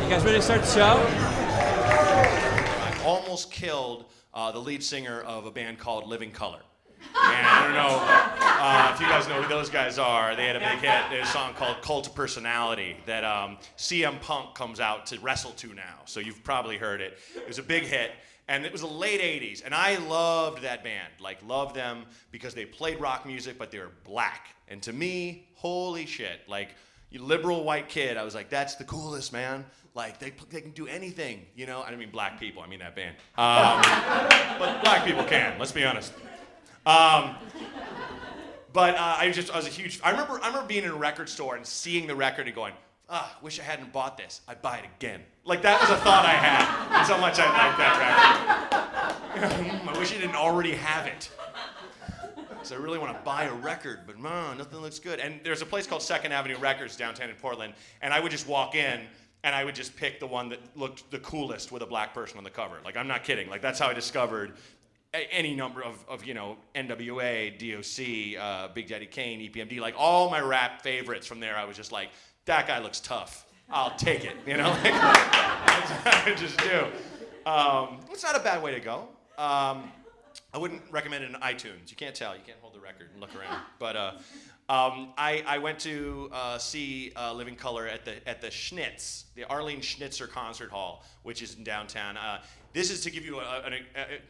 You guys ready to start the show? I almost killed the lead singer of a band called Living Colour. And I don't know if you guys know who those guys are. They had a big hit. They had a song called Cult of Personality that CM Punk comes out to wrestle to now. So you've probably heard it. It was a big hit. And it was the late 80s. And I loved that band. Like, loved them because they played rock music, but they were black. And to me, holy shit. Like, you liberal white kid, I was like, that's the coolest, man. Like, they can do anything, you know? I don't mean black people, I mean that band. But black people can, let's be honest. I was a huge, I remember being in a record store and seeing the record and going, wish I hadn't bought this. I'd buy it again. Like, that was a thought I had. That's how much I liked that record. I wish I didn't already have it. So I really want to buy a record, but man, nothing looks good. And there's a place called 2nd Avenue Records downtown in Portland, and I would just walk in, and I would just pick the one that looked the coolest with a black person on the cover. Like, I'm not kidding. Like, that's how I discovered any number of you know, NWA, DOC, Big Daddy Kane, EPMD, like all my rap favorites from there. I was just like, that guy looks tough. I'll take it, you know? Like, that's what I just do. It's not a bad way to go. I wouldn't recommend it in iTunes. You can't tell. You can't hold the record and look around. But I went to see Living Colour at the Schnitz, the Arlene Schnitzer Concert Hall, which is in downtown. This is to give you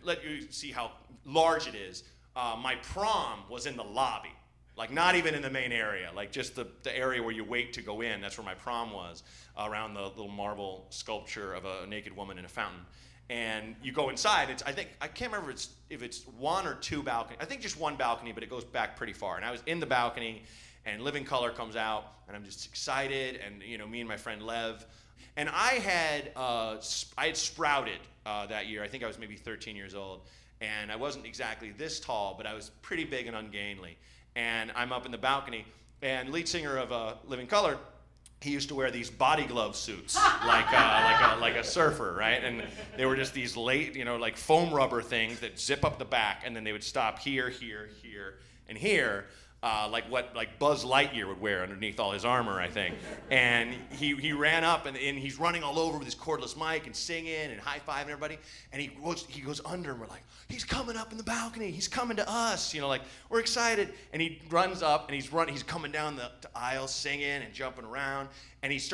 let you see how large it is. My prom was in the lobby, like not even in the main area, like just the area where you wait to go in. That's where my prom was, around the little marble sculpture of a naked woman in a fountain. And you go inside. I can't remember if it's one or two balconies. I think just one balcony, but it goes back pretty far. And I was in the balcony, and Living Colour comes out, and I'm just excited. And you know, me and my friend Lev, and I had sprouted that year. I think I was maybe 13 years old, and I wasn't exactly this tall, but I was pretty big and ungainly. And I'm up in the balcony, and lead singer of Living Colour, he used to wear these body glove suits, like a surfer, right? And they were just these like foam rubber things that zip up the back, and then they would stop here, here, here, and here, like Buzz Lightyear would wear underneath all his armor, I think. And he ran up, and he's running all over with his cordless mic and singing and high-fiving everybody. And he goes under, and we're like, he's coming up in the balcony. He's coming to us. You know, like, we're excited. And he runs up, and he's coming down the aisle singing and jumping around. And he's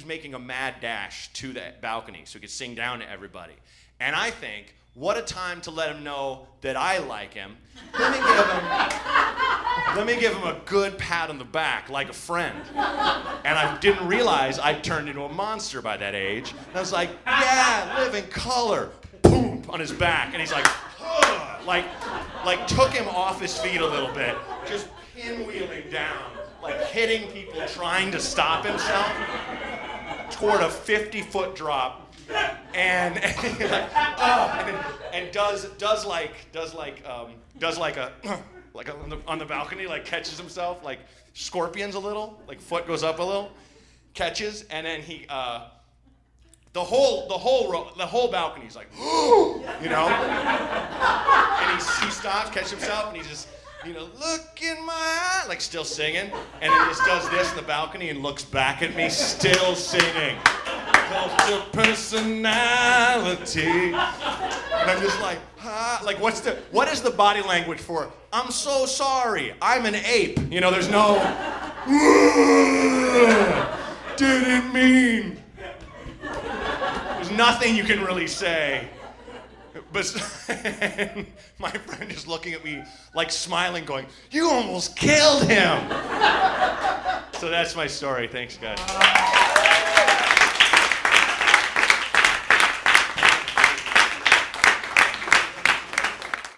making a mad dash to that balcony so he could sing down to everybody. And I think, what a time to let him know that I like him. Let me give him a good pat on the back, like a friend. And I didn't realize I'd turned into a monster by that age. And I was like, yeah, Living Colour. Boom, on his back. And he's like, ugh, like took him off his feet a little bit, just pinwheeling down, like hitting people trying to stop himself toward a 50-foot drop. And on the balcony, like catches himself, like scorpions a little, like foot goes up a little, catches, and then he the whole balcony's like, you know, and he stops, catches himself, and he just, you know, look in my eye, like still singing, and he just does this in the balcony and looks back at me, still singing. Cult of personality. And I'm just like, like what is the body language for, I'm so sorry, I'm an ape? You know, there's no, didn't mean. There's nothing you can really say. But my friend is looking at me, like smiling, going, you almost killed him. So that's my story. Thanks, guys.